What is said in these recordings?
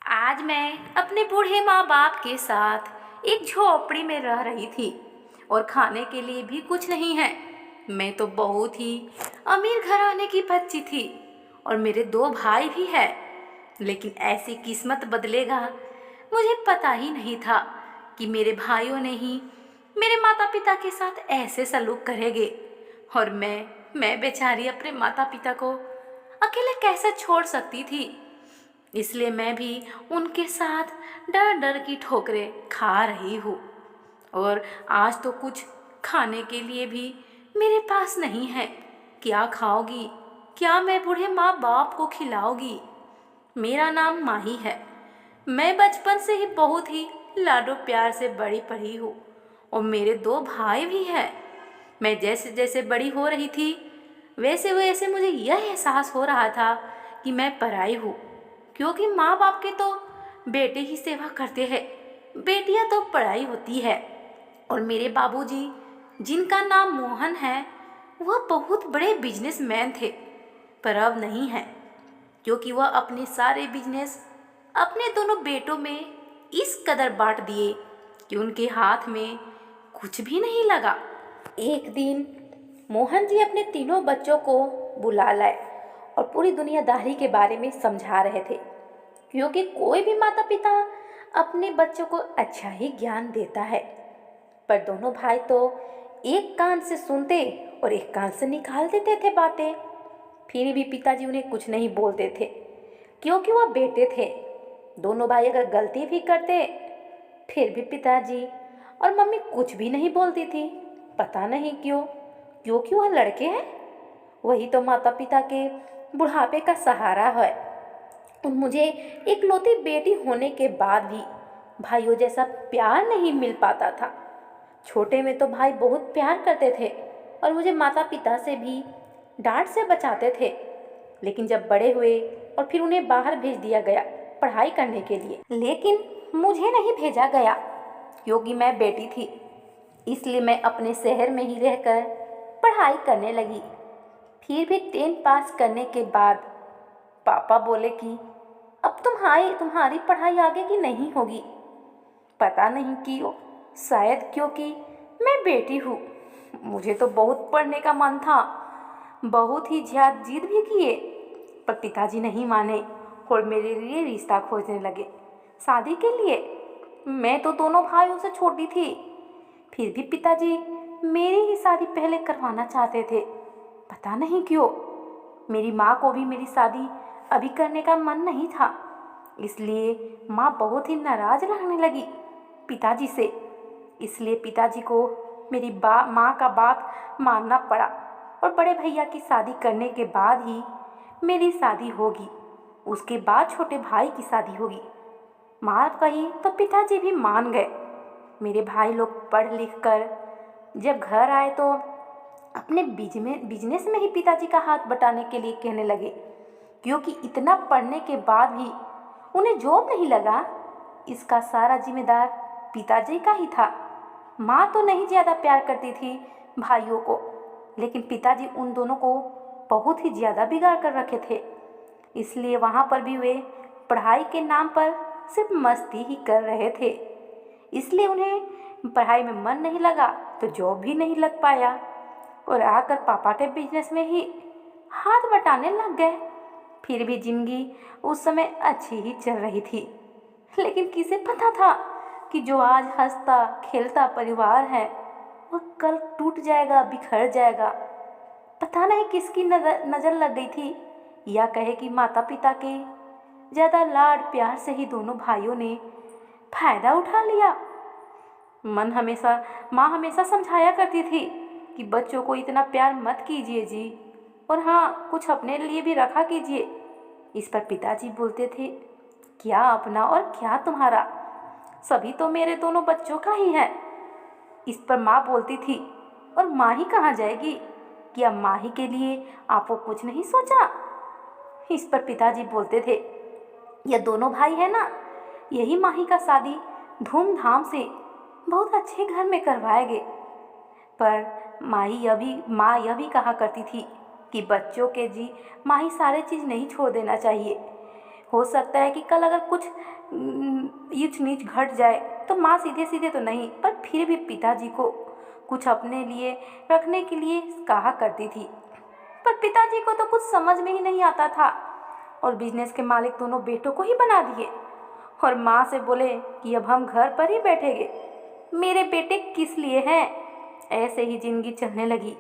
आज मैं अपने बूढ़े माँ बाप के साथ एक झोपड़ी में रह रही थी और खाने के लिए भी कुछ नहीं है। मैं तो बहुत ही अमीर घराने की बच्ची थी और मेरे दो भाई भी हैं। लेकिन ऐसी किस्मत बदलेगा मुझे पता ही नहीं था कि मेरे भाइयों ने ही मेरे माता पिता के साथ ऐसे सलूक करेंगे। और मैं बेचारी अपने माता पिता को अकेले कैसे छोड़ सकती थी। इसलिए मैं भी उनके साथ डर डर की ठोकरें खा रही हूँ। और आज तो कुछ खाने के लिए भी मेरे पास नहीं है। क्या खाओगी? क्या मैं बूढ़े माँ बाप को खिलाओगी? मेरा नाम माही है। मैं बचपन से ही बहुत ही लाडो प्यार से बड़ी पढ़ी हूँ और मेरे दो भाई भी हैं। मैं जैसे जैसे बड़ी हो रही थी वैसे वैसे मुझे यह एहसास हो रहा था कि मैं पराई हूँ, क्योंकि माँ बाप के तो बेटे ही सेवा करते हैं, बेटियाँ तो पढ़ाई होती है। और मेरे बाबूजी, जिनका नाम मोहन है, वह बहुत बड़े बिजनेसमैन थे, पर अब नहीं है, क्योंकि वह अपने सारे बिजनेस अपने दोनों बेटों में इस कदर बांट दिए कि उनके हाथ में कुछ भी नहीं लगा। एक दिन मोहन जी अपने तीनों बच्चों को बुला लाए और पूरी दुनियादारी के बारे में समझा रहे थे, क्योंकि कोई भी माता पिता अपने बच्चों को अच्छा ही ज्ञान देता है। पर दोनों भाई तो एक कान से सुनते और एक कान से निकाल देते थे बातें। फिर भी पिताजी उन्हें कुछ नहीं बोलते थे, क्योंकि वह बेटे थे। दोनों भाई अगर गलती भी करते फिर भी पिताजी और मम्मी कुछ भी नहीं बोलती थी। पता नहीं क्यों, क्योंकि वह लड़के हैं। वही तो माता पिता के बुढ़ापे का सहारा है। और मुझे इकलौती बेटी होने के बाद भी भाइयों जैसा प्यार नहीं मिल पाता था। छोटे में तो भाई बहुत प्यार करते थे और मुझे माता पिता से भी डांट से बचाते थे। लेकिन जब बड़े हुए और फिर उन्हें बाहर भेज दिया गया पढ़ाई करने के लिए, लेकिन मुझे नहीं भेजा गया क्योंकि मैं बेटी थी। इसलिए मैं अपने शहर में ही रहकर पढ़ाई करने लगी। फिर भी 10 पास करने के बाद पापा बोले कि अब तुम्हारी पढ़ाई आगे की नहीं होगी। पता नहीं क्यों, शायद क्योंकि मैं बेटी हूँ। मुझे तो बहुत पढ़ने का मन था, बहुत ही ज्यादा जिद भी किए, पर पिताजी नहीं माने और मेरे लिए रिश्ता खोजने लगे शादी के लिए। मैं तो दोनों भाइयों से छोटी थी, फिर भी पिताजी मेरी ही शादी पहले करवाना चाहते थे। पता नहीं क्यों, मेरी माँ को भी मेरी शादी अभी करने का मन नहीं था। इसलिए माँ बहुत ही नाराज रहने लगी पिताजी से। इसलिए पिताजी को मेरी माँ का बात मानना पड़ा और बड़े भैया की शादी करने के बाद ही मेरी शादी होगी। उसके बाद छोटे भाई की शादी होगी। माँ कही तो पिताजी भी मान गए। मेरे भाई लोग पढ़ लिख कर जब घर आए तो अपने बिजनेस में ही पिताजी का हाथ बटाने के लिए कहने लगे, क्योंकि इतना पढ़ने के बाद भी उन्हें जॉब नहीं लगा। इसका सारा जिम्मेदार पिताजी का ही था। माँ तो नहीं ज़्यादा प्यार करती थी भाइयों को, लेकिन पिताजी उन दोनों को बहुत ही ज़्यादा बिगाड़ कर रखे थे। इसलिए वहाँ पर भी वे पढ़ाई के नाम पर सिर्फ मस्ती ही कर रहे थे। इसलिए उन्हें पढ़ाई में मन नहीं लगा तो जॉब भी नहीं लग पाया और आकर पापा के बिजनेस में ही हाथ बटाने लग गए। फिर भी जिंदगी उस समय अच्छी ही चल रही थी। लेकिन किसे पता था कि जो आज हंसता खेलता परिवार है वह कल टूट जाएगा, बिखर जाएगा। पता नहीं किसकी नज़र लग गई थी, या कहे कि माता पिता के ज़्यादा लाड प्यार से ही दोनों भाइयों ने फायदा उठा लिया। माँ हमेशा समझाया करती थी कि बच्चों को इतना प्यार मत कीजिए जी, और हाँ, कुछ अपने लिए भी रखा कीजिए। इस पर पिताजी बोलते थे, क्या अपना और क्या तुम्हारा, सभी तो मेरे दोनों बच्चों का ही है। इस पर माँ बोलती थी, और माँ ही कहाँ जाएगी, क्या माँ ही के लिए आपको कुछ नहीं सोचा। इस पर पिताजी बोलते थे, ये दोनों भाई है ना, यही माही का शादी धूमधाम से बहुत अच्छे घर में करवाएंगे। पर माँ यह भी कहा करती थी कि बच्चों के जी माँ ही सारे चीज़ नहीं छोड़ देना चाहिए। हो सकता है कि कल अगर कुछ ऊंच नीच घट जाए तो माँ सीधे सीधे तो नहीं, पर फिर भी पिताजी को कुछ अपने लिए रखने के लिए कहा करती थी। पर पिताजी को तो कुछ समझ में ही नहीं आता था और बिजनेस के मालिक दोनों बेटों को ही बना दिए और माँ से बोले कि अब हम घर पर ही बैठेंगे, मेरे बेटे किस लिए हैं। ऐसे ही जिंदगी चलने लगी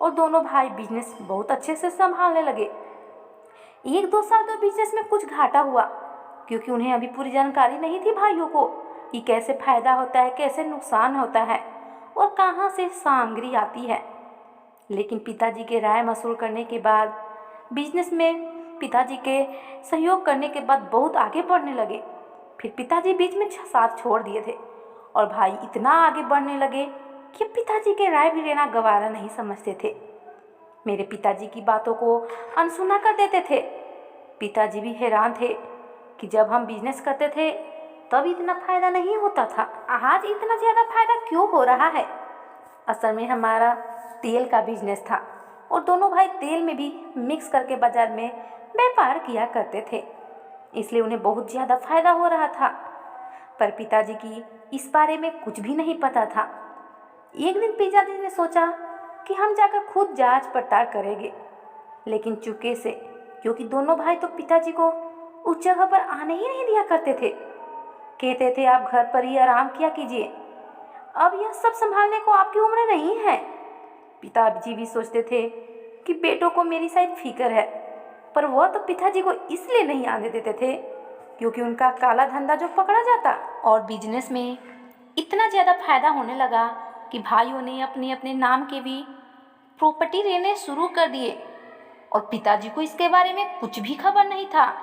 और दोनों भाई बिजनेस बहुत अच्छे से संभालने लगे। 1-2 साल तो बिजनेस में कुछ घाटा हुआ क्योंकि उन्हें अभी पूरी जानकारी नहीं थी भाइयों को कि कैसे फायदा होता है, कैसे नुकसान होता है और कहाँ से सामग्री आती है। लेकिन पिताजी के राय मशवरा करने के बाद बिजनेस में पिताजी के सहयोग करने के बाद बहुत आगे बढ़ने लगे। फिर पिताजी बीच में साथ छोड़ दिए थे और भाई इतना आगे बढ़ने लगे कि पिताजी के राय भी लेना गवारा नहीं समझते थे। मेरे पिताजी की बातों को अनसुना कर देते थे। पिताजी भी हैरान थे कि जब हम बिजनेस करते थे तब इतना फायदा नहीं होता था, आज इतना ज़्यादा फायदा क्यों हो रहा है। असल में हमारा तेल का बिजनेस था और दोनों भाई तेल में भी मिक्स करके बाजार में व्यापार किया करते थे, इसलिए उन्हें बहुत ज़्यादा फायदा हो रहा था। पर पिताजी की इस बारे में कुछ भी नहीं पता था। एक दिन पिताजी ने सोचा कि हम जाकर खुद जांच पड़ताल करेंगे, लेकिन चुपके से, क्योंकि दोनों भाई तो पिताजी को उस जगह पर आने ही नहीं दिया करते थे। कहते थे आप घर पर ही आराम किया कीजिए, अब यह सब संभालने को आपकी उम्र नहीं है। पिताजी भी सोचते थे कि बेटों को मेरी शायद फिक्र है, पर वह तो पिताजी को इसलिए नहीं आने देते थे क्योंकि उनका काला धंधा जो पकड़ा जाता। और बिजनेस में इतना ज़्यादा फायदा होने लगा कि भाइयों ने अपने अपने नाम के भी प्रॉपर्टी लेने शुरू कर दिए और पिताजी को इसके बारे में कुछ भी खबर नहीं था।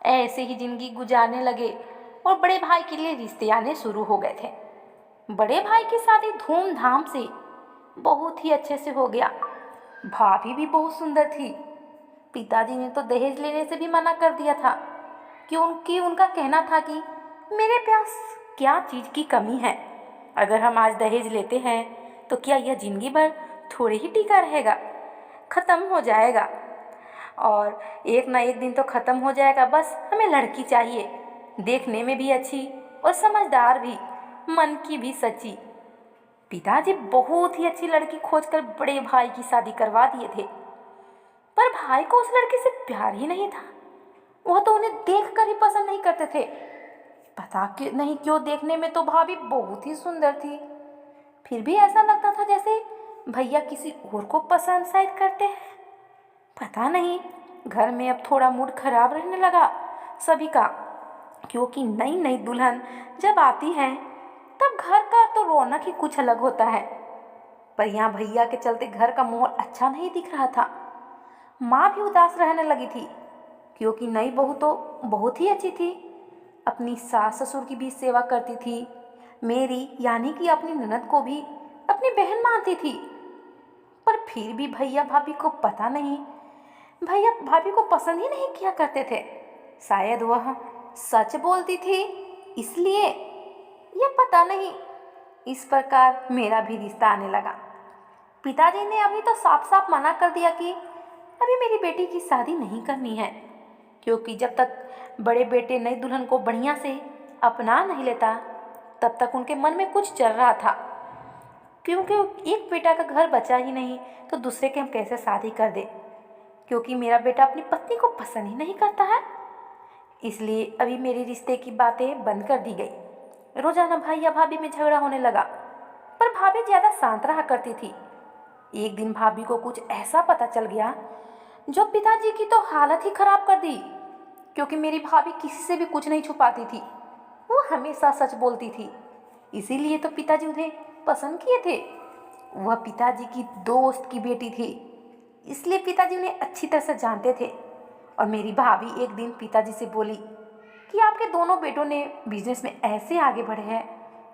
ऐसे ही जिंदगी गुजारने लगे और बड़े भाई के लिए रिश्ते आने शुरू हो गए थे। बड़े भाई की शादी धूमधाम से बहुत ही अच्छे से हो गया। भाभी भी बहुत सुंदर थी। पिताजी ने तो दहेज लेने से भी मना कर दिया था क्योंकि उनका कहना था कि मेरे पास क्या चीज़ की कमी है, अगर हम आज दहेज लेते हैं तो क्या यह जिंदगी भर थोड़े ही टिका रहेगा, ख़त्म हो जाएगा और एक ना एक दिन तो ख़त्म हो जाएगा। बस हमें लड़की चाहिए, देखने में भी अच्छी और समझदार भी, मन की भी सच्ची। पिताजी बहुत ही अच्छी लड़की खोजकर बड़े भाई की शादी करवा दिए थे, पर भाई को उस लड़की से प्यार ही नहीं था। वह तो उन्हें देखकर ही पसंद नहीं करते थे। पता नहीं क्यों देखने में तो भाभी बहुत ही सुंदर थी, फिर भी ऐसा लगता था जैसे भैया किसी और को पसंद शायद करते हैं। पता नहीं, घर में अब थोड़ा मूड खराब रहने लगा सभी का, क्योंकि नई नई दुल्हन जब आती है तब घर का तो रौनक ही कुछ अलग होता है। पर यहाँ भैया के चलते घर का माहौल अच्छा नहीं दिख रहा था। माँ भी उदास रहने लगी थी क्योंकि नई बहू तो बहुत ही अच्छी थी, अपनी सास ससुर की भी सेवा करती थी, मेरी यानी कि अपनी ननद को भी अपनी बहन मानती थी। पर फिर भी भैया भाभी को पता नहीं, भैया भाभी को पसंद ही नहीं किया करते थे। शायद वह सच बोलती थी इसलिए, यह पता नहीं। इस प्रकार मेरा भी रिश्ता आने लगा। पिताजी ने अभी तो साफ साफ मना कर दिया कि अभी मेरी बेटी की शादी नहीं करनी है, क्योंकि जब तक बड़े बेटे नई दुल्हन को बढ़िया से अपना नहीं लेता तब तक उनके मन में कुछ चल रहा था, क्योंकि एक बेटा का घर बचा ही नहीं तो दूसरे के हम कैसे शादी कर दे, क्योंकि मेरा बेटा अपनी पत्नी को पसंद ही नहीं करता है। इसलिए अभी मेरे रिश्ते की बातें बंद कर दी गई। रोजाना भैया भाभी में झगड़ा होने लगा, पर भाभी ज़्यादा शांत रहा करती थी। एक दिन भाभी को कुछ ऐसा पता चल गया जो पिताजी की तो हालत ही खराब कर दी, क्योंकि मेरी भाभी किसी से भी कुछ नहीं छुपाती थी, वो हमेशा सच बोलती थी। इसीलिए तो पिताजी उन्हें पसंद किए थे। वह पिताजी की दोस्त की बेटी थी, इसलिए पिताजी उन्हें अच्छी तरह से जानते थे। और मेरी भाभी एक दिन पिताजी से बोली कि आपके दोनों बेटों ने बिजनेस में ऐसे आगे बढ़े हैं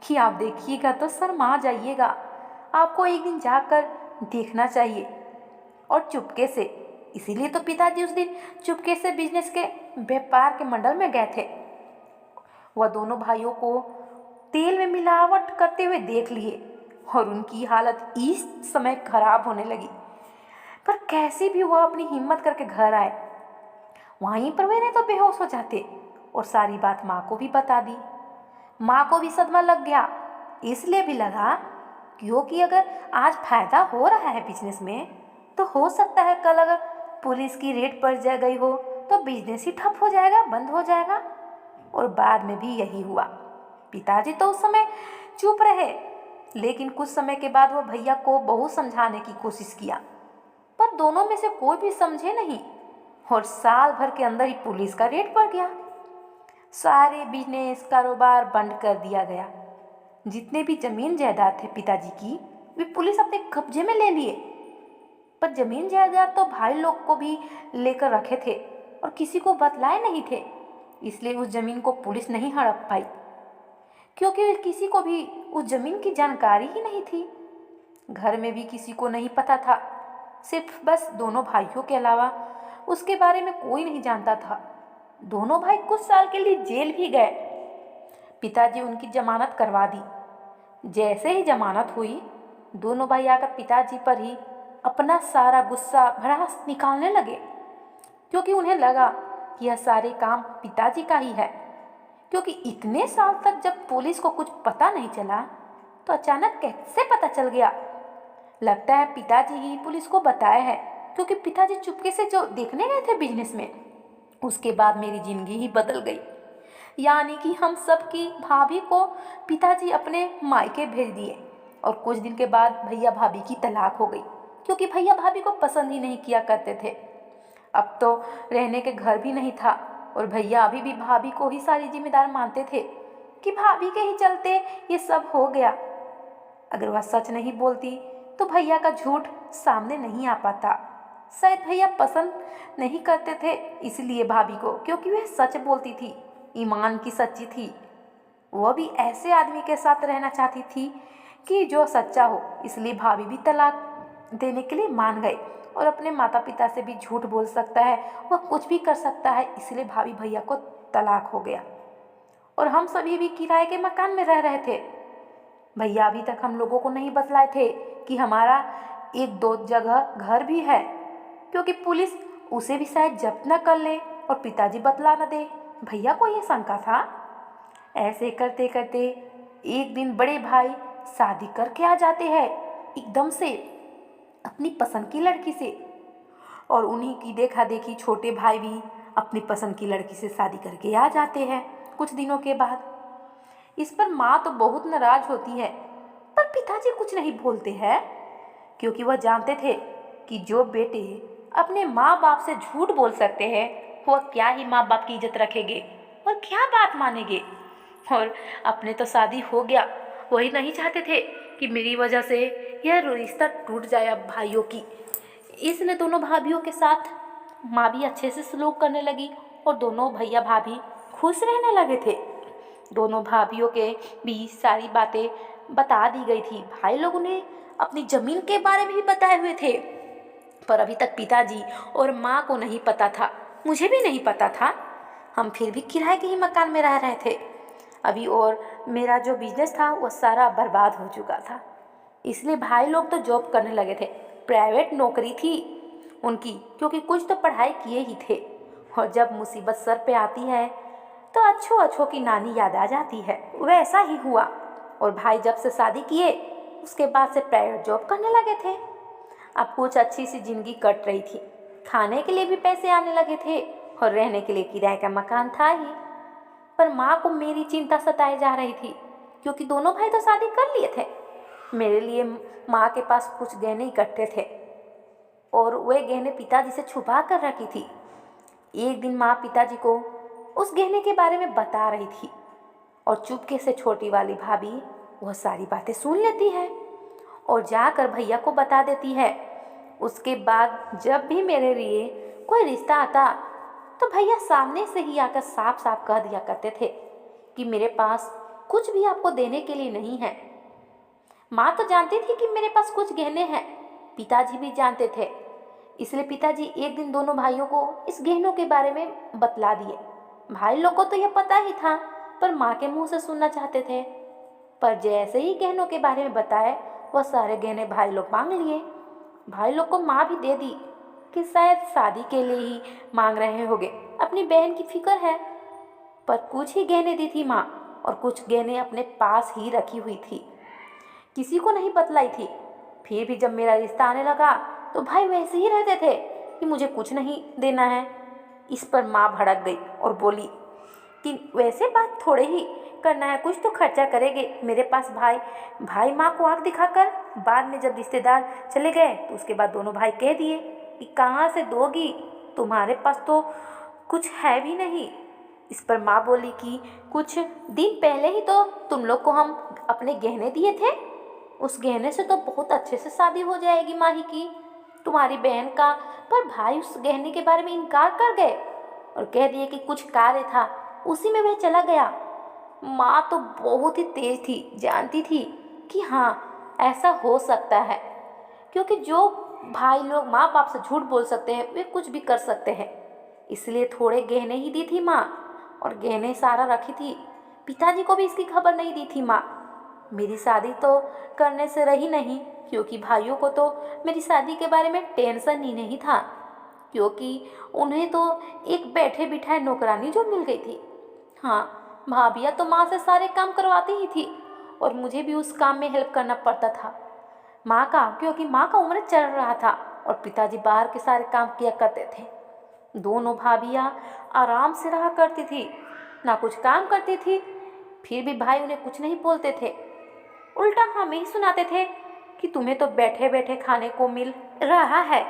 कि आप देखिएगा तो शर्मा जाइएगा, आपको एक दिन जाकर देखना चाहिए। और चुपके से, इसीलिए तो पिताजी उस दिन चुपके से बिजनेस के व्यापार के मंडल में गए थे। वह दोनों भाइयों को तेल में मिलावट करते हुए देख लिए और उनकी हालत इस समय खराब होने लगी। पर कैसे भी वह अपनी हिम्मत करके घर आए। वहीं पर वे नहीं तो बेहोश हो जाते और सारी बात माँ को भी बता दी। माँ को भी सदमा लग गया, इसलिए भी लगा क्योंकि अगर आज फायदा हो रहा है बिजनेस में तो हो सकता है कल अगर पुलिस की रेड पड़ जा गई हो तो बिजनेस ही ठप हो जाएगा, बंद हो जाएगा। और बाद में भी यही हुआ। पिताजी तो उस समय चुप रहे, लेकिन कुछ समय के बाद वो भैया को बहुत समझाने की कोशिश किया, पर दोनों में से कोई भी समझे नहीं और साल भर के अंदर ही पुलिस का रेड पड़ गया। सारे बिजनेस कारोबार बंद कर दिया गया। जितने भी जमीन जायदाद थे पिताजी की वे पुलिस अपने कब्जे में ले लिए, पर जमीन जायदाद तो भाई लोग को भी लेकर रखे थे और किसी को बतलाए नहीं थे, इसलिए उस जमीन को पुलिस नहीं हड़प पाई क्योंकि किसी को भी उस जमीन की जानकारी ही नहीं थी। घर में भी किसी को नहीं पता था, सिर्फ बस दोनों भाइयों के अलावा उसके बारे में कोई नहीं जानता था। दोनों भाई कुछ साल के लिए जेल भी गए। पिताजी उनकी जमानत करवा दी। जैसे ही जमानत हुई दोनों भाई आकर पिताजी पर ही अपना सारा गुस्सा भड़ास निकालने लगे, क्योंकि उन्हें लगा कि यह सारे काम पिताजी का ही है। क्योंकि इतने साल तक जब पुलिस को कुछ पता नहीं चला तो अचानक कैसे पता चल गया। लगता है पिताजी ही पुलिस को बताया है, क्योंकि पिताजी चुपके से जो देखने गए थे बिजनेस में, उसके बाद मेरी जिंदगी ही बदल गई। यानी कि हम सब की भाभी को पिताजी अपने मायके भेज दिए और कुछ दिन के बाद भैया भाभी की तलाक हो गई, क्योंकि भैया भाभी को पसंद ही नहीं किया करते थे। अब तो रहने के घर भी नहीं था और भैया अभी भी भाभी को ही सारी जिम्मेदार मानते थे कि भाभी के ही चलते ये सब हो गया। अगर वह सच नहीं बोलती तो भैया का झूठ सामने नहीं आ पाता। शायद भैया पसंद नहीं करते थे इसलिए भाभी को, क्योंकि वह सच बोलती थी, ईमान की सच्ची थी। वह भी ऐसे आदमी के साथ रहना चाहती थी कि जो सच्चा हो, इसलिए भाभी भी तलाक देने के लिए मान गए। और अपने माता पिता से भी झूठ बोल सकता है, वह कुछ भी कर सकता है, इसलिए भाभी भैया को तलाक हो गया और हम सभी भी किराए के मकान में रह रहे थे। भैया अभी तक हम लोगों को नहीं बतलाए थे कि हमारा एक दो जगह घर भी है, क्योंकि पुलिस उसे भी शायद जब्त न कर ले और पिताजी बतला न दे। भैया को ये शंका था। ऐसे करते करते एक दिन बड़े भाई शादी करके आ जाते हैं एकदम से अपनी पसंद की लड़की से, और उन्हीं की देखा देखी छोटे भाई भी अपनी पसंद की लड़की से शादी करके आ जाते हैं कुछ दिनों के बाद। इस पर माँ तो बहुत नाराज होती है, पर पिताजी कुछ नहीं बोलते हैं, क्योंकि वह जानते थे कि जो बेटे अपने माँ बाप से झूठ बोल सकते हैं वह क्या ही माँ बाप की इज्जत रखेंगे और क्या बात मानेंगे। और अपने तो शादी हो गया, वही नहीं चाहते थे कि मेरी वजह से यह रिश्ता टूट जाए अब भाइयों की। इसलिए दोनों भाभियों के साथ माँ भी अच्छे से सलूक करने लगी और दोनों भैया भाभी खुश रहने लगे थे। दोनों भाभियों के भी सारी बातें बता दी गई थी। भाई लोग उन्हें अपनी ज़मीन के बारे में भी बताए हुए थे, पर अभी तक पिताजी और माँ को नहीं पता था, मुझे भी नहीं पता था। हम फिर भी किराए के ही मकान में रह रहे थे अभी, और मेरा जो बिजनेस था वह सारा बर्बाद हो चुका था। इसलिए भाई लोग तो जॉब करने लगे थे, प्राइवेट नौकरी थी उनकी, क्योंकि कुछ तो पढ़ाई किए ही थे। और जब मुसीबत सर पे आती है तो अच्छों अच्छों की नानी याद आ जाती है। वैसा ही हुआ और भाई जब से शादी किए उसके बाद से प्राइवेट जॉब करने लगे थे। अब कुछ अच्छी सी जिंदगी कट रही थी, खाने के लिए भी पैसे आने लगे थे और रहने के लिए किराए का मकान था ही। पर माँ को मेरी चिंता सताई जा रही थी, क्योंकि दोनों भाई तो शादी कर लिए थे। मेरे लिए माँ के पास कुछ गहने इकट्ठे थे और वे गहने पिताजी से छुपा कर रखी थी। एक दिन माँ पिताजी को उस गहने के बारे में बता रही थी और चुपके से छोटी वाली भाभी वह सारी बातें सुन लेती है और जाकर भैया को बता देती है। उसके बाद जब भी मेरे लिए कोई रिश्ता आता तो भैया सामने से ही आकर साफ साफ कह दिया करते थे कि मेरे पास कुछ भी आपको देने के लिए नहीं है। माँ तो जानती थी कि मेरे पास कुछ गहने हैं, पिताजी भी जानते थे, इसलिए पिताजी एक दिन दोनों भाइयों को इस गहनों के बारे में बतला दिए। भाई लोग को तो यह पता ही था, पर माँ के मुंह से सुनना चाहते थे। पर जैसे ही गहनों के बारे में बताए वह सारे गहने भाई लोग मांग लिए। भाई लोग को माँ भी दे दी कि शायद शादी के लिए ही मांग रहे होंगे। अपनी बहन की फिक्र है। पर कुछ ही गहने दी थी माँ और कुछ गहने अपने पास ही रखी हुई थी, किसी को नहीं बतलाई थी। फिर भी जब मेरा रिश्ता आने लगा तो भाई वैसे ही रहते थे कि मुझे कुछ नहीं देना है। इस पर माँ भड़क गई और बोली कि वैसे बात थोड़े ही करना है, कुछ तो खर्चा करेंगे। मेरे पास भाई माँ को आँख दिखाकर बाद में जब रिश्तेदार चले गए तो उसके बाद दोनों भाई कह दिए कि कहाँ से दोगी, तुम्हारे पास तो कुछ है भी नहीं। इस पर माँ बोली कि कुछ दिन पहले ही तो तुम लोग को हम अपने गहने दिए थे, उस गहने से तो बहुत अच्छे से शादी हो जाएगी माही की, तुम्हारी बहन का। पर भाई उस गहने के बारे में इनकार कर गए और कह दिए कि कुछ कार्य था उसी में वह चला गया। माँ तो बहुत ही तेज थी, जानती थी कि हाँ ऐसा हो सकता है, क्योंकि जो भाई लोग माँ बाप से झूठ बोल सकते हैं वे कुछ भी कर सकते हैं। इसलिए थोड़े गहने ही दी थी माँ और गहने सारा रखी थी। पिताजी को भी इसकी खबर नहीं दी थी माँ। मेरी शादी तो करने से रही नहीं, क्योंकि भाइयों को तो मेरी शादी के बारे में टेंशन ही नहीं था, क्योंकि उन्हें तो एक बैठे बिठाए नौकरानी जो मिल गई थी। हाँ, भाभियाँ तो माँ से सारे काम करवाती ही थी और मुझे भी उस काम में हेल्प करना पड़ता था माँ का, क्योंकि माँ का उम्र चल रहा था और पिताजी बाहर के सारे काम किया करते थे। दोनों भाभियाँ आराम से रहा करती थी, ना कुछ काम करती थी। फिर भी भाई उन्हें कुछ नहीं बोलते थे, उल्टा हमें ही सुनाते थे कि तुम्हें तो बैठे बैठे खाने को मिल रहा है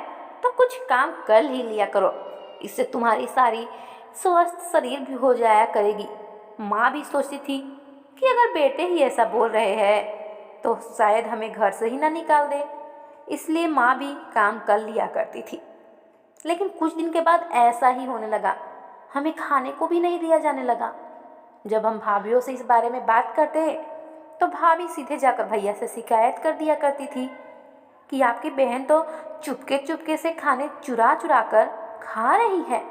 तो कुछ काम कर ही लिया करो, इससे तुम्हारी सारी स्वस्थ शरीर भी हो जाया करेगी। माँ भी सोचती थी कि अगर बेटे ही ऐसा बोल रहे हैं तो शायद हमें घर से ही ना निकाल दे, इसलिए माँ भी काम कर लिया करती थी। लेकिन कुछ दिन के बाद ऐसा ही होने लगा, हमें खाने को भी नहीं दिया जाने लगा। जब हम भाभीयों से इस बारे में बात करते तो भाभी सीधे जाकर भैया से शिकायत कर दिया करती थी कि आपकी बहन तो चुपके चुपके से खाने चुरा चुरा कर खा रही है।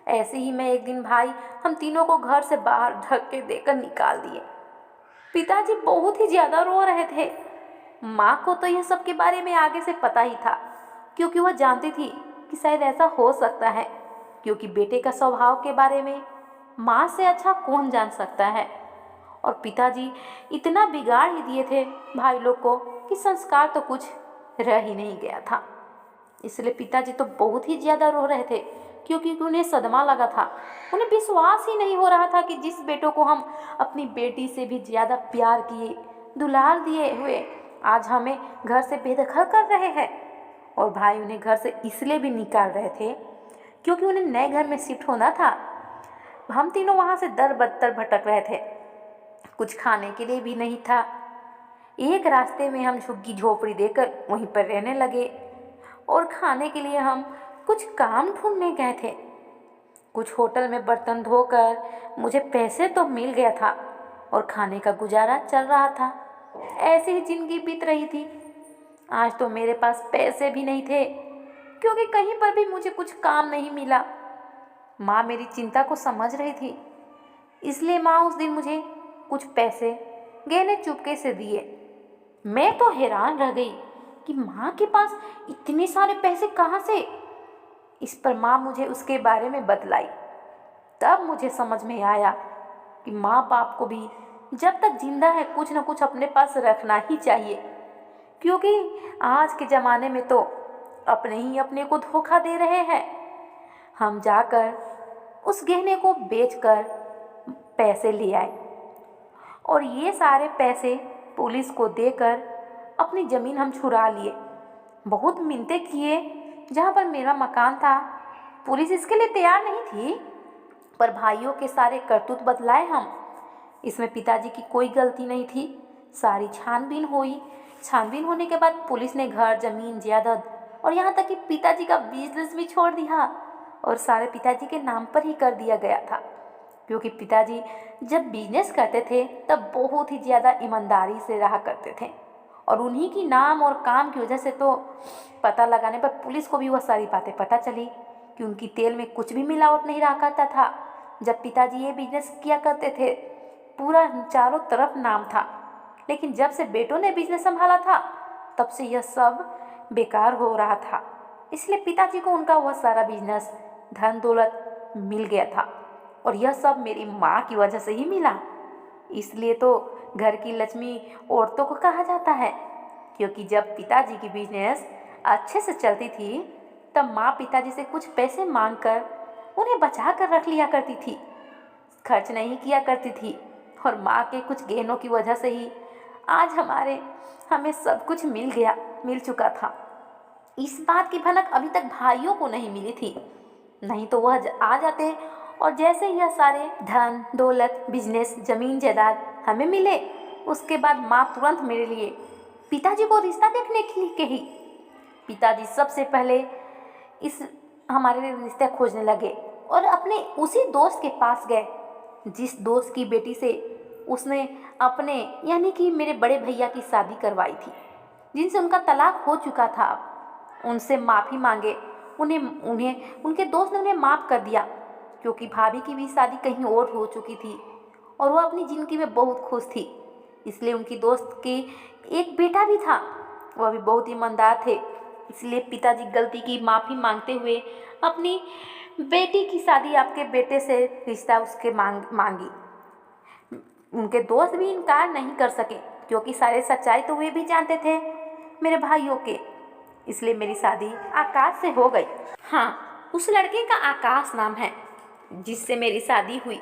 ऐसे ही में एक दिन भाई हम तीनों को घर से बाहर धक्के देकर निकाल दिए। पिताजी बहुत ही ज़्यादा रो रहे थे। माँ को तो यह सब के बारे में आगे से पता ही था, क्योंकि वह जानती थी कि शायद ऐसा हो सकता है, क्योंकि बेटे का स्वभाव के बारे में माँ से अच्छा कौन जान सकता है। और पिताजी इतना बिगाड़ ही दिए थे भाई लोग को कि संस्कार तो कुछ रह ही नहीं गया था। इसलिए पिताजी तो बहुत ही ज़्यादा रो रहे थे, क्योंकि उन्हें सदमा लगा था। उन्हें विश्वास ही नहीं हो रहा था कि जिस बेटों को हम अपनी बेटी से भी ज़्यादा प्यार किए, दुलार दिए हुए, आज हमें घर से बेदखल कर रहे हैं। और भाई उन्हें घर से इसलिए भी निकाल रहे थे क्योंकि उन्हें नए घर में शिफ्ट होना था। हम तीनों वहाँ से दर बदतर भटक रहे थे, कुछ खाने के लिए भी नहीं था। एक रास्ते में हम झुग्गी झोपड़ी देकर वहीं पर रहने लगे और खाने के लिए हम कुछ काम ढूंढने गए थे। कुछ होटल में बर्तन धोकर मुझे पैसे तो मिल गया था और खाने का गुजारा चल रहा था। ऐसी ही जिंदगी बीत रही थी। आज तो मेरे पास पैसे भी नहीं थे, क्योंकि कहीं पर भी मुझे कुछ काम नहीं मिला। माँ मेरी चिंता को समझ रही थी, इसलिए माँ उस दिन मुझे कुछ पैसे गहने चुपके से दिए। मैं तो हैरान रह गई कि माँ के पास इतने सारे पैसे कहाँ से। इस पर माँ मुझे उसके बारे में बतलाई। तब मुझे समझ में आया कि माँ बाप को भी जब तक जिंदा है कुछ न कुछ अपने पास रखना ही चाहिए, क्योंकि आज के ज़माने में तो अपने ही अपने को धोखा दे रहे हैं। हम जाकर उस गहने को बेचकर पैसे ले आए और ये सारे पैसे पुलिस को देकर अपनी ज़मीन हम छुड़ा लिए। बहुत मिन्नतें किए, जहाँ पर मेरा मकान था पुलिस इसके लिए तैयार नहीं थी, पर भाइयों के सारे करतूत बदलाए हम। इसमें पिताजी की कोई गलती नहीं थी। सारी छानबीन हुई। छानबीन होने के बाद पुलिस ने घर, ज़मीन, जायदाद और यहाँ तक कि पिताजी का बिजनेस भी छोड़ दिया और सारे पिताजी के नाम पर ही कर दिया गया था, क्योंकि पिताजी जब बिजनेस करते थे तब बहुत ही ज़्यादा ईमानदारी से रहा करते थे और उन्हीं की नाम और काम की वजह से तो पता लगाने पर पुलिस को भी वह सारी बातें पता चली कि उनकी तेल में कुछ भी मिलावट नहीं रहा करता था। जब पिताजी ये बिजनेस किया करते थे पूरा चारों तरफ नाम था, लेकिन जब से बेटों ने बिजनेस संभाला था तब से यह सब बेकार हो रहा था। इसलिए पिताजी को उनका वह सारा बिजनेस, धन दौलत मिल गया था और यह सब मेरी माँ की वजह से ही मिला। इसलिए तो घर की लक्ष्मी औरतों को कहा जाता है, क्योंकि जब पिताजी की बिजनेस अच्छे से चलती थी तब माँ पिताजी से कुछ पैसे मांगकर उन्हें बचा कर रख लिया करती थी, खर्च नहीं किया करती थी। और माँ के कुछ गहनों की वजह से ही आज हमें सब कुछ मिल चुका था। इस बात की भनक अभी तक भाइयों को नहीं मिली थी, नहीं तो वह आ जाते और जैसे यह सारे धन दौलत बिजनेस जमीन जायदाद हमें मिले, उसके बाद माँ तुरंत मेरे लिए पिताजी को रिश्ता देखने के लिए कही। पिताजी सबसे पहले इस हमारे लिए रिश्ते खोजने लगे और अपने उसी दोस्त के पास गए जिस दोस्त की बेटी से उसने अपने यानी कि मेरे बड़े भैया की शादी करवाई थी, जिनसे उनका तलाक हो चुका था। उनसे माफ़ी मांगे। उनके दोस्त ने उन्हें माफ़ कर दिया, क्योंकि भाभी की भी शादी कहीं और हो चुकी थी और वह अपनी ज़िंदगी में बहुत खुश थी। इसलिए उनकी दोस्त के एक बेटा भी था, वह भी बहुत ईमानदार थे। इसलिए पिताजी गलती की माफ़ी मांगते हुए अपनी बेटी की शादी आपके बेटे से रिश्ता उसके मांगी। उनके दोस्त भी इनकार नहीं कर सके, क्योंकि सारे सच्चाई तो वे भी जानते थे मेरे भाइयों के। इसलिए मेरी शादी आकाश से हो गई। हाँ, उस लड़के का आकाश नाम है जिससे मेरी शादी हुई।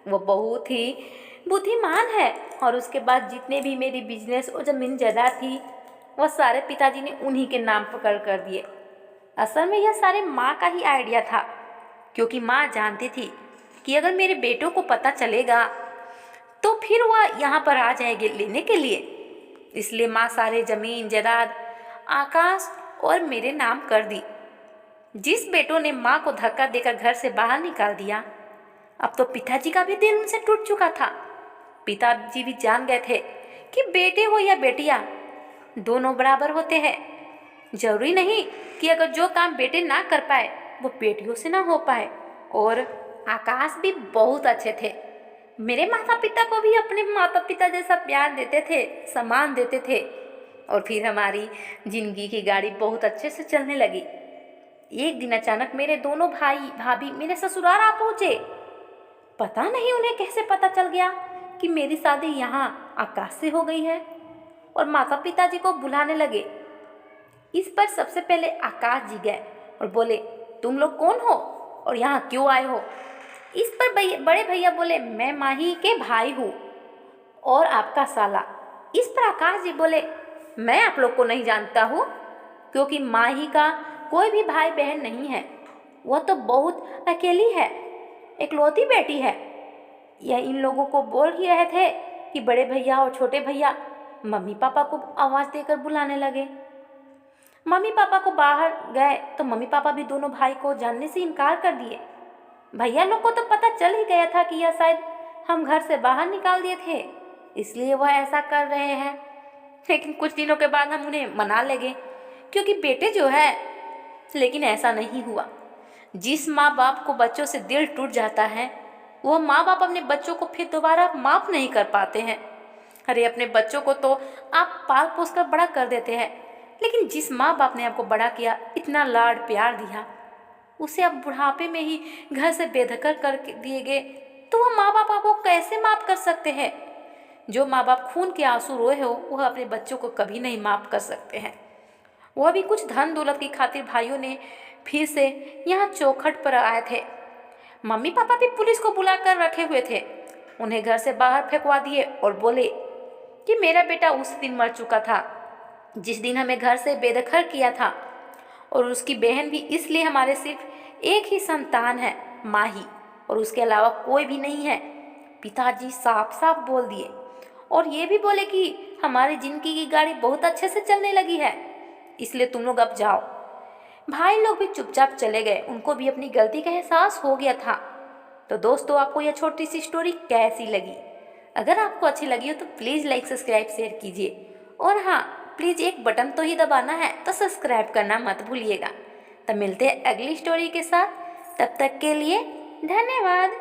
वो बहुत ही बुद्धिमान है और उसके बाद जितने भी मेरी बिजनेस और ज़मीन जायदाद थी वह सारे पिताजी ने उन्हीं के नाम पर कर दिए। असल में यह सारे माँ का ही आइडिया था, क्योंकि माँ जानती थी कि अगर मेरे बेटों को पता चलेगा तो फिर वह यहाँ पर आ जाएंगे लेने के लिए। इसलिए माँ सारे ज़मीन जायदाद आकाश और मेरे नाम कर दी। जिस बेटों ने माँ को धक्का देकर घर से बाहर निकाल दिया, अब तो पिताजी का भी दिल उनसे टूट चुका था। पिताजी भी जान गए थे कि बेटे हो या बेटियाँ दोनों बराबर होते हैं। जरूरी नहीं कि अगर जो काम बेटे ना कर पाए वो बेटियों से ना हो पाए। और आकाश भी बहुत अच्छे थे, मेरे माता पिता को भी अपने माता पिता जैसा प्यार देते थे, सम्मान देते थे। और फिर हमारी जिंदगी की गाड़ी बहुत अच्छे से चलने लगी। एक दिन अचानक मेरे दोनों भाई भाभी मेरे ससुराल आ पहुँचे। पता नहीं उन्हें कैसे पता चल गया कि मेरी शादी यहाँ आकाश से हो गई है, और माता पिताजी को बुलाने लगे। इस पर सबसे पहले आकाश जी गए और बोले, तुम लोग कौन हो और यहाँ क्यों आए हो? इस पर बड़े भैया बोले, मैं माही के भाई हूँ और आपका साला। इस पर आकाश जी बोले, मैं आप लोग को नहीं जानता हूँ, क्योंकि माही का कोई भी भाई बहन नहीं है, वह तो बहुत अकेली है, इकलौती बेटी है। यह इन लोगों को बोल ही रहे थे कि बड़े भैया और छोटे भैया मम्मी पापा को आवाज़ देकर बुलाने लगे। मम्मी पापा को बाहर गए तो मम्मी पापा भी दोनों भाई को जानने से इनकार कर दिए। भैया लोग को तो पता चल ही गया था कि यह शायद हम घर से बाहर निकाल दिए थे, इसलिए वह ऐसा कर रहे हैं। लेकिन कुछ दिनों के बाद हम उन्हें मना लेंगे, क्योंकि बेटे जो है। लेकिन ऐसा नहीं हुआ। जिस माँ बाप को बच्चों से दिल टूट जाता है, वह माँ बाप अपने बच्चों को फिर दोबारा माफ़ नहीं कर पाते हैं। अरे अपने बच्चों को तो आप पाल पोस कर बड़ा कर देते हैं, लेकिन जिस माँ बाप ने आपको बड़ा किया, इतना लाड प्यार दिया, उसे आप बुढ़ापे में ही घर से बेदखल कर दिए गए, तो वह माँ बाप आपको कैसे माफ़ कर सकते हैं? जो माँ बाप खून के आंसू रोए हो, वह अपने बच्चों को कभी नहीं माफ़ कर सकते हैं। वह भी कुछ धन दौलत की खातिर भाइयों ने फिर से यहाँ चौखट पर आए थे। मम्मी पापा भी पुलिस को बुलाकर रखे हुए थे। उन्हें घर से बाहर फेंकवा दिए और बोले कि मेरा बेटा उस दिन मर चुका था जिस दिन हमें घर से बेदखल किया था, और उसकी बहन भी। इसलिए हमारे सिर्फ एक ही संतान है, माही, और उसके अलावा कोई भी नहीं है। पिताजी साफ साफ बोल दिए और ये भी बोले कि हमारी जिंदगी की गाड़ी बहुत अच्छे से चलने लगी है, इसलिए तुम लोग अब जाओ। भाई लोग भी चुपचाप चले गए, उनको भी अपनी गलती का एहसास हो गया था। तो दोस्तों, आपको यह छोटी सी स्टोरी कैसी लगी? अगर आपको अच्छी लगी हो तो प्लीज़ लाइक सब्सक्राइब शेयर कीजिए, और हाँ, प्लीज़ एक बटन तो ही दबाना है, तो सब्सक्राइब करना मत भूलिएगा। तब मिलते हैं अगली स्टोरी के साथ, तब तक के लिए धन्यवाद।